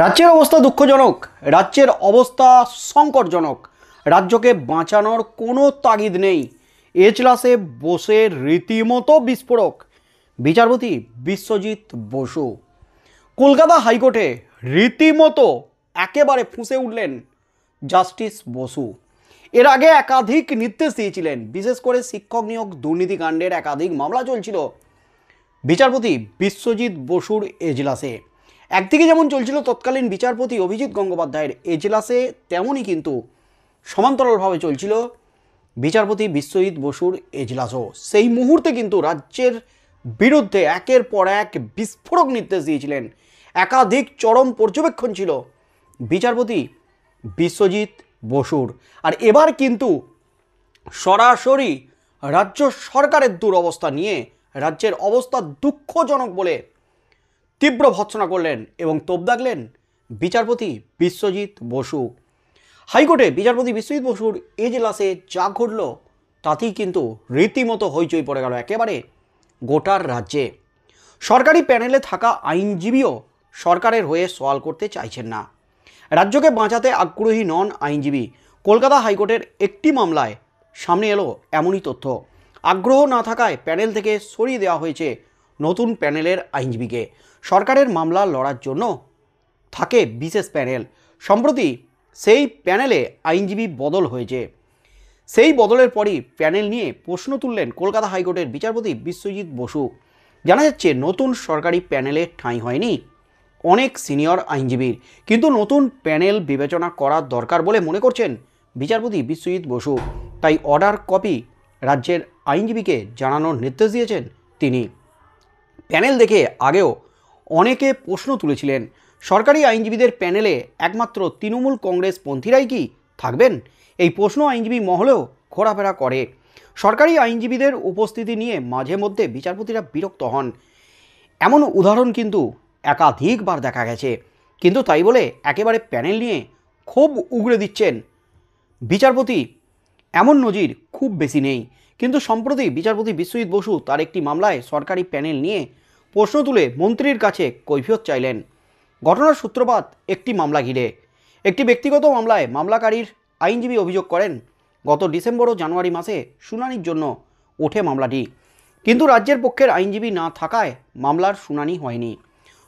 রাজ্যের অবস্থা দুঃখজনক, রাজ্যের অবস্থা সংকটজনক। রাজ্যকে বাঁচানোর কোনো তাগিদ নেই। এজলাসে বসে রীতিমতো বিস্ফোরক বিচারপতি বিশ্বজিৎ বসু। কলকাতা হাইকোর্টে রীতিমতো একেবারে ফুঁসে উঠলেন জাস্টিস বসু। এর আগে একাধিক নির্দেশ দিয়েছিলেন, বিশেষ করে শিক্ষক নিয়োগ দুর্নীতিকাণ্ডের একাধিক মামলা চলছিল বিচারপতি বিশ্বজিৎ বসুর এজলাসে। একদিকে যেমন চলছিল তৎকালীন বিচারপতি অভিজিৎ গঙ্গোপাধ্যায়ের এজলাসে, তেমনই কিন্তু সমান্তরালভাবে চলছিল বিচারপতি বিশ্বজিৎ বসুর এজলাসও। সেই মুহূর্তে কিন্তু রাজ্যের বিরুদ্ধে একের পর এক বিস্ফোরক নির্দেশ দিয়েছিলেন, একাধিক চরম পর্যবেক্ষণ ছিল বিচারপতি বিশ্বজিৎ বসুর। আর এবার কিন্তু সরাসরি রাজ্য সরকারের দুরবস্থা নিয়ে, রাজ্যের অবস্থা দুঃখজনক বলে তীব্র ভর্ৎসনা করলেন এবং তোপ দাগলেন বিচারপতি বিশ্বজিৎ বসু। হাইকোর্টে বিচারপতি বিশ্বজিৎ বসুর এজলাসে যা ঘটল তাতেই কিন্তু রীতিমতো হইচই পড়ে গেল একেবারে গোটার রাজ্যে। সরকারি প্যানেলে থাকা আইনজীবীও সরকারের হয়ে সওয়াল করতে চাইছেন না। রাজ্যকে বাঁচাতে আগ্রহী নন আইনজীবী। কলকাতা হাইকোর্টের একটি মামলায় সামনে এলো এমনই তথ্য। আগ্রহ না থাকায় প্যানেল থেকে সরিয়ে দেওয়া হয়েছে নতুন প্যানেলের আইনজীবীকে। সরকারের মামলা লড়ার জন্য থাকে বিশেষ প্যানেল। সম্প্রতি সেই প্যানেলে আইনজীবী বদল হয়েছে। সেই বদলের পরই প্যানেল নিয়ে প্রশ্ন তুললেন কলকাতা হাইকোর্টের বিচারপতি বিশ্বজিৎ বসু। জানা যাচ্ছে নতুন সরকারি প্যানেলে ঠাঁই হয়নি অনেক সিনিয়র আইনজীবীর, কিন্তু নতুন প্যানেল বিবেচনা করার দরকার বলে মনে করছেন বিচারপতি বিশ্বজিৎ বসু। তাই অর্ডার কপি রাজ্যের আইনজীবীকে জানানোর নির্দেশ দিয়েছেন তিনি। প্যানেল দেখে আগেও অনেকে প্রশ্ন তুলেছিলেন, সরকারি আইনজীবীদের প্যানেলে একমাত্র তৃণমূল কংগ্রেস পন্থীরাই কি থাকবেন? এই প্রশ্ন আইনজীবী মহলেও ঘোরাফেরা করে। সরকারি আইনজীবীদের উপস্থিতি নিয়ে মাঝে মধ্যে বিচারপতিরা বিরক্ত হন, এমন উদাহরণ কিন্তু একাধিকবার দেখা গেছে। কিন্তু তাই বলে একেবারে প্যানেল নিয়ে ক্ষোভ উগড়ে দিচ্ছেন বিচারপতি, এমন নজির খুব বেশি নেই। কিন্তু সম্প্রতি বিচারপতি বিশ্বজিৎ বসু তার একটি মামলায় সরকারি প্যানেল নিয়ে প্রশ্ন তুলে মন্ত্রীর কাছে কৈফিয়ত চাইলেন। ঘটনার সূত্রপাত একটি মামলা ঘিরে। একটি ব্যক্তিগত মামলায় মামলাকারীর আইনজীবী অভিযোগ করেন, গত ডিসেম্বর ও জানুয়ারি মাসে শুনানির জন্য ওঠে মামলাটি, কিন্তু রাজ্যের পক্ষের আইনজীবী না থাকায় মামলার শুনানি হয়নি।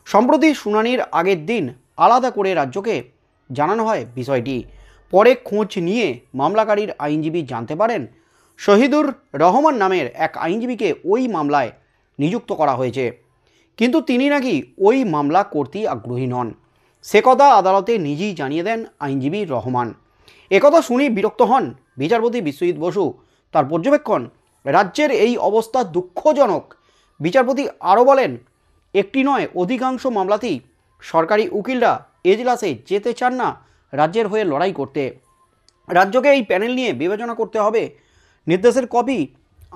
সম্প্রতি শুনানির আগের দিন আলাদা করে রাজ্যকে জানানো হয় বিষয়টি। পরে খোঁজ নিয়ে মামলাকারীর আইনজীবী জানতে পারেন শহীদুর রহমান নামের এক আইনজীবীকে ওই মামলায় নিযুক্ত করা হয়েছে, কিন্তু তিনি নাকি ওই মামলা করতেই আগ্রহী নন। সে কথা আদালতে নিজেই জানিয়ে দেন আইনজীবী রহমান। একথা শুনেই বিরক্ত হন বিচারপতি বিশ্বজিৎ বসু। তার পর্যবেক্ষণ, রাজ্যের এই অবস্থা দুঃখজনক। বিচারপতি আরও বলেন, একটি নয় অধিকাংশ মামলাতেই সরকারি উকিলরা এজলাসে যেতে চান না রাজ্যের হয়ে লড়াই করতে। রাজ্যকে এই প্যানেল নিয়ে বিবেচনা করতে হবে, নির্দেশের কপি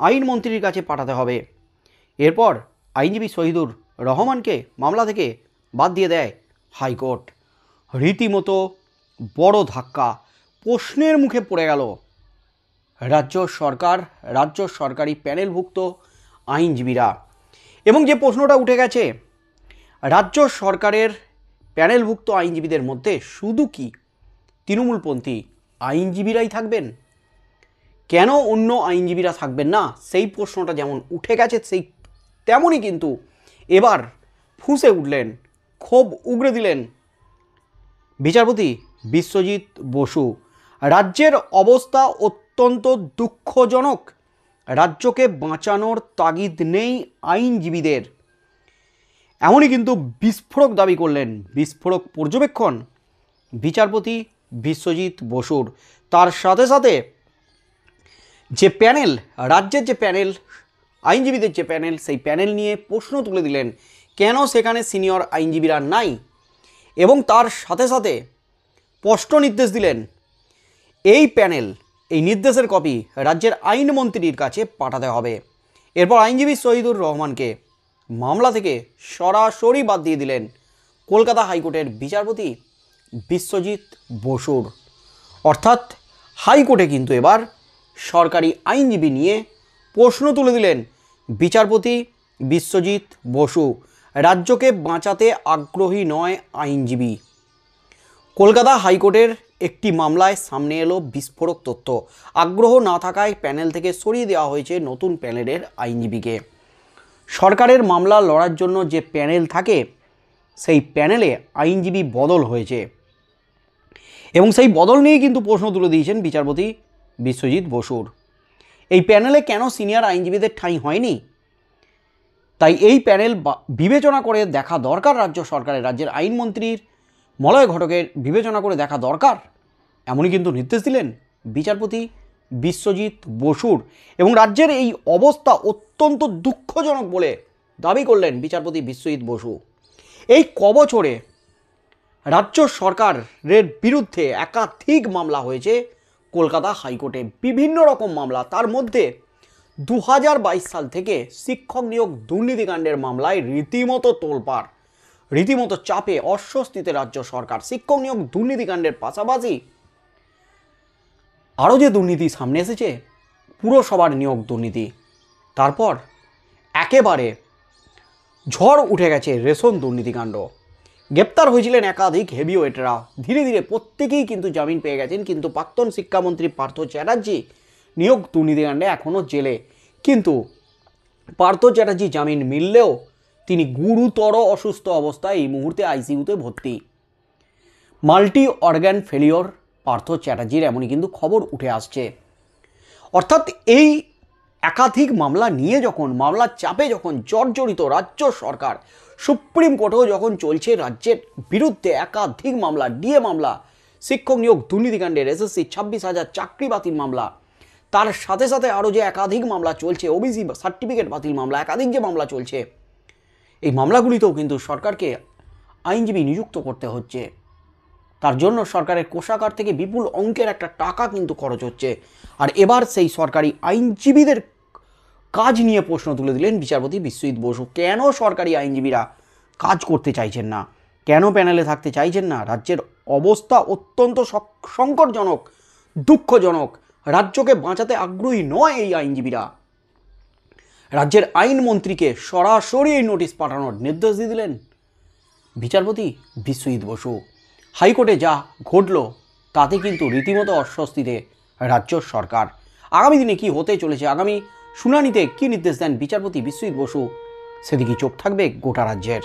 আইনমন্ত্রীর কাছে পাঠাতে হবে। এরপর আইনজীবী শহীদুর রহমানকে মামলা থেকে বাদ দিয়ে দেয় হাইকোর্ট। রীতিমতো বড় ধাক্কা, প্রশ্নের মুখে পড়ে গেল রাজ্য সরকার, রাজ্য সরকারি প্যানেলভুক্ত আইনজীবীরা। এবং যে প্রশ্নটা উঠে গেছে, রাজ্য সরকারের প্যানেলভুক্ত আইনজীবীদের মধ্যে শুধু কি তৃণমূলপন্থী আইনজীবীরাই থাকবেন? কেন অন্য আইনজীবীরা থাকবেন না? সেই প্রশ্নটা যেমন উঠে গেছে, সেই তেমনই কিন্তু এবার ফুঁসে উঠলেন, ক্ষোভ উগড়ে দিলেন বিচারপতি বিশ্বজিৎ বসু। রাজ্যের অবস্থা অত্যন্ত দুঃখজনক। রাজ্যকে বাঁচানোর তাগিদ নেই আইনজীবীদের, এমনই কিন্তু বিস্ফোরক দাবি করলেন, বিস্ফোরক পর্যবেক্ষণ বিচারপতি বিশ্বজিৎ বসুর। তার সাথে সাথে যে প্যানেল, রাজ্যের যে প্যানেল, আইনজীবীদের যে প্যানেল, সেই প্যানেল নিয়ে প্রশ্ন তুলে দিলেন কেন সেখানে সিনিয়র আইনজীবীরা নাই, এবং তার সাথে সাথে স্পষ্ট নির্দেশ দিলেন এই প্যানেল, এই নির্দেশের কপি রাজ্যের আইনমন্ত্রীর কাছে পাঠাতে হবে। এরপর আইনজীবী শহীদুর রহমানকে মামলা থেকে সরাসরি বাদ দিয়ে দিলেন কলকাতা হাইকোর্টের বিচারপতি বিশ্বজিৎ বসুর। অর্থাৎ হাইকোর্টে কিন্তু এবার সরকারি আইনজীবী নিয়ে প্রশ্ন তুলে দিলেন বিচারপতি বিশ্বজিৎ বসু। রাজ্যকে বাঁচাতে আগ্রহী নয় আইনজীবী। কলকাতা হাইকোর্টের একটি মামলায় সামনে এলো বিস্ফোরক তথ্য। আগ্রহ না থাকায় প্যানেল থেকে সরিয়ে দেওয়া হয়েছে নতুন প্যানেলের আইনজীবীকে। সরকারের মামলা লড়ার জন্য যে প্যানেল থাকে সেই প্যানেলে আইনজীবী বদল হয়েছে এবং সেই বদল নিয়েই কিন্তু প্রশ্ন তুলে দিয়েছেন বিচারপতি বিশ্বজিৎ বসুর। এই প্যানেলে কেন সিনিয়র আইনজীবীদের ঠাঁই হয়নি, তাই এই প্যানেল বিবেচনা করে দেখা দরকার রাজ্য সরকারের, রাজ্যের আইনমন্ত্রীর মলয় ঘটকের বিবেচনা করে দেখা দরকার, এমনই কিন্তু নির্দেশ দিলেন বিচারপতি বিশ্বজিৎ বসুর। এবং রাজ্যের এই অবস্থা অত্যন্ত দুঃখজনক বলে দাবি করলেন বিচারপতি বিশ্বজিৎ বসু। এই কবছরে রাজ্য সরকারের বিরুদ্ধে একাধিক মামলা হয়েছে কলকাতা হাইকোর্টে, বিভিন্ন রকম মামলা। তার মধ্যে 2022 সাল থেকে শিক্ষক নিয়োগ দুর্নীতিকাণ্ডের মামলায় রীতিমতো তোলপাড়, রীতিমতো চাপে অস্বস্তিতে রাজ্য সরকার। শিক্ষক নিয়োগ দুর্নীতিকাণ্ডের পাশাপাশি আরও যে দুর্নীতি সামনে এসেছে, পুরসভার নিয়োগ দুর্নীতি, তারপর একেবারে ঝড় উঠে গেছে রেশন দুর্নীতিকাণ্ড। গ্রেপ্তার হয়েছিলেন একাধিক হেভিওয়েটরা, ধীরে ধীরে প্রত্যেকেই কিন্তু জামিন পেয়ে গেছেন। কিন্তু প্রাক্তন শিক্ষামন্ত্রী পার্থ চ্যাটার্জি নিয়োগ দুর্নীতিকাণ্ডে এখনও জেলে। কিন্তু পার্থ চ্যাটার্জি জামিন মিললেও তিনি গুরুতর অসুস্থ অবস্থায় এই মুহূর্তে আইসিইউতে ভর্তি। মাল্টি অর্গান ফেলিওর পার্থ চ্যাটার্জির, এমনই কিন্তু খবর উঠে আসছে। অর্থাৎ এই একাধিক মামলা নিয়ে যখন, মামলার চাপে যখন জর্জরিত রাজ্য সরকার, সুপ্রিম কোর্টেও যখন চলছে রাজ্যের বিরুদ্ধে একাধিক মামলা, ডিএ মামলা, শিক্ষক নিয়োগ দুর্নীতিকাণ্ডের, এসএসসি 26,000 চাকরি বাতিল মামলা, তার সাথে সাথে আরও যে একাধিক মামলা চলছে, ওবিসি সার্টিফিকেট বাতিল মামলা, একাধিক যে মামলা চলছে, এই মামলাগুলিতেও কিন্তু সরকারকে আইনজীবী নিযুক্ত করতে হচ্ছে। তার জন্য সরকারের কোষাগার থেকে বিপুল অঙ্কের একটা টাকা কিন্তু খরচ হচ্ছে। আর এবার সেই সরকারি আইনজীবীদের কাজ নিয়ে প্রশ্ন তুলে দিলেন বিচারপতি বিশ্বজিৎ বসু। কেন সরকারি আইনজীবীরা কাজ করতে চাইছেন না, কেন প্যানেলে থাকতে চাইছেন না? রাজ্যের অবস্থা অত্যন্ত সংকটজনক, দুঃখজনক। রাজ্যকে বাঁচাতে আগ্রহী নয় এই আইনজীবীরা। রাজ্যের আইনমন্ত্রীকে সরাসরি এই নোটিশ পাঠানোর নির্দেশ দিয়ে দিলেন বিচারপতি বিশ্বজিৎ বসু। হাইকোর্টে যা ঘটল তাতে কিন্তু রীতিমতো অস্বস্তিতে রাজ্য সরকার। আগামী দিনে কি হতে চলেছে, আগামী শুনানিতে কি নির্দেশ দেন বিচারপতি বিশ্বজিৎ বসু, সেদিকে চোখ থাকবে গোটা রাজ্যের।